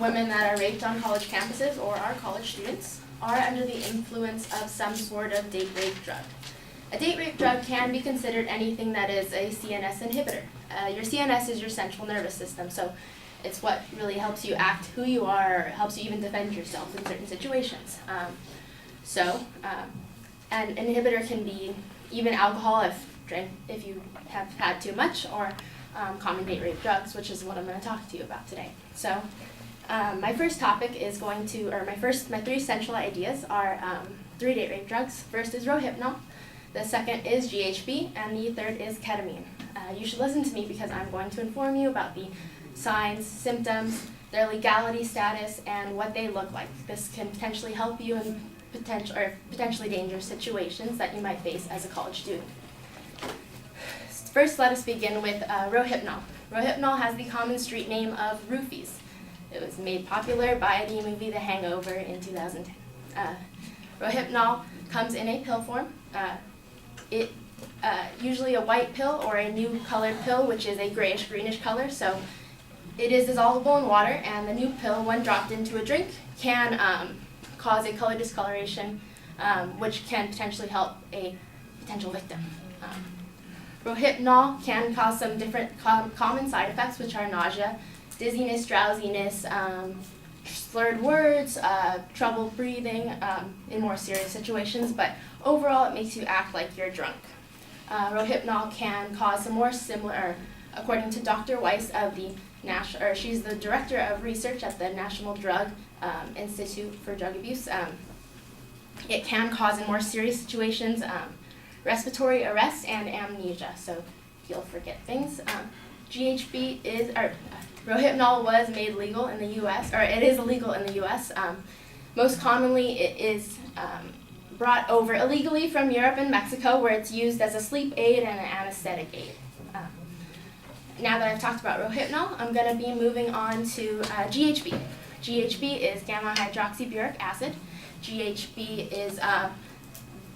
women that are raped on college campuses or are college students are under the influence of some sort of date rape drug. A date rape drug can be considered anything that is a CNS inhibitor. Your CNS is your central nervous system, so it's what really helps you act who you are, or helps you even defend yourself in certain situations. An inhibitor can be even alcohol if you have had too much, or common date rape drugs, which is what I'm going to talk to you about today. So my first topic is my three essential ideas are 3 date rape drugs. First is Rohypnol, the second is GHB, and the third is ketamine. You should listen to me because I'm going to inform you about the signs, symptoms, their legality status, and what they look like. This can potentially help you in potentially dangerous situations that you might face as a college student. First, let us begin with Rohypnol. Rohypnol has the common street name of roofies. It was made popular by the movie The Hangover in 2010. Rohypnol comes in a pill form. Usually a white pill or a new colored pill, which is a grayish-greenish color. So it is dissolvable in water, and the new pill, when dropped into a drink, can cause a color discoloration, which can potentially help a potential victim. Rohypnol can cause some different common side effects, which are nausea, dizziness, drowsiness, slurred words, trouble breathing in more serious situations, but overall it makes you act like you're drunk. Rohypnol can cause some more similar, according to Dr. Weiss of the she's the director of research at the National Drug Institute for Drug Abuse. It can cause in more serious situations respiratory arrest and amnesia, so you'll forget things. Rohypnol was made legal in the U.S., or it is illegal in the U.S. Most commonly, it is brought over illegally from Europe and Mexico, where it's used as a sleep aid and an anesthetic aid. Now that I've talked about Rohypnol, I'm going to be moving on to GHB. GHB is gamma-hydroxyburic acid. GHB is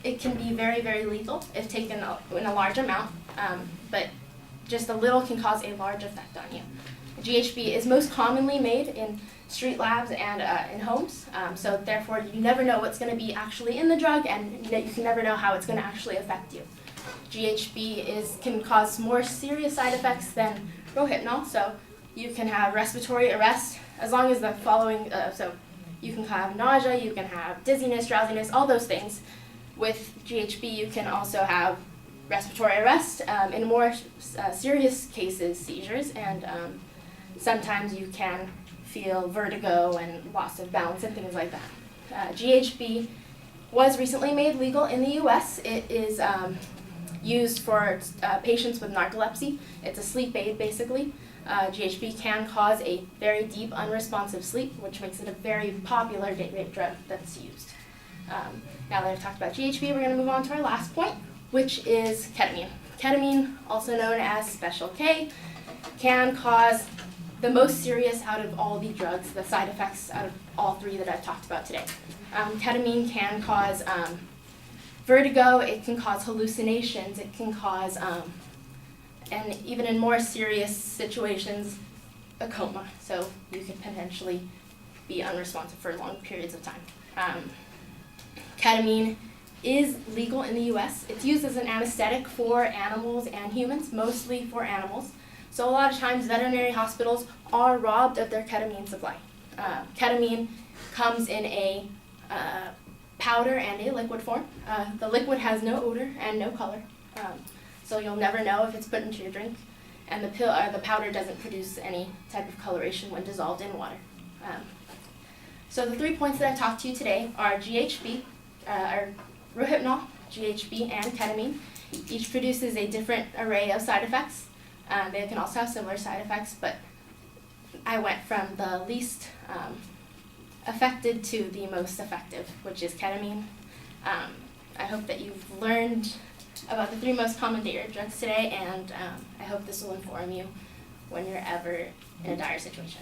it can be very, very lethal if taken in a large amount, but just a little can cause a large effect on you. GHB is most commonly made in street labs and in homes, so therefore you never know what's going to be actually in the drug, and you can never know how it's going to actually affect you. GHB can cause more serious side effects than Rohypnol, so you can have respiratory arrest as long as the following, so you can have nausea, you can have dizziness, drowsiness, all those things. With GHB, you can also have respiratory arrest, in more serious cases, seizures, and sometimes you can feel vertigo and loss of balance and things like that. GHB was recently made legal in the U.S. It is used for patients with narcolepsy. It's a sleep aid, basically. GHB can cause a very deep, unresponsive sleep, which makes it a very popular date rape drug that's used. Now that I've talked about GHB, we're going to move on to our last point, which is ketamine. Ketamine, also known as Special K, can cause the most serious out of all the drugs, the side effects out of all 3 that I've talked about today. Ketamine can cause vertigo, it can cause hallucinations, it can cause, and even in more serious situations, a coma. So you could potentially be unresponsive for long periods of time. Ketamine is legal in the U.S. It's used as an anesthetic for animals and humans, mostly for animals. So a lot of times veterinary hospitals are robbed of their ketamine supply. Ketamine comes in a powder and a liquid form. The liquid has no odor and no color, so you'll never know if it's put into your drink. And the powder doesn't produce any type of coloration when dissolved in water. So the 3 points that I talked to you today are GHB, or Rohypnol, GHB, and ketamine. Each produces a different array of side effects. They can also have similar side effects, but I went from the least affected to the most effective, which is ketamine. I hope that you've learned about the 3 most common date rape drugs today, and I hope this will inform you when you're ever in a dire situation.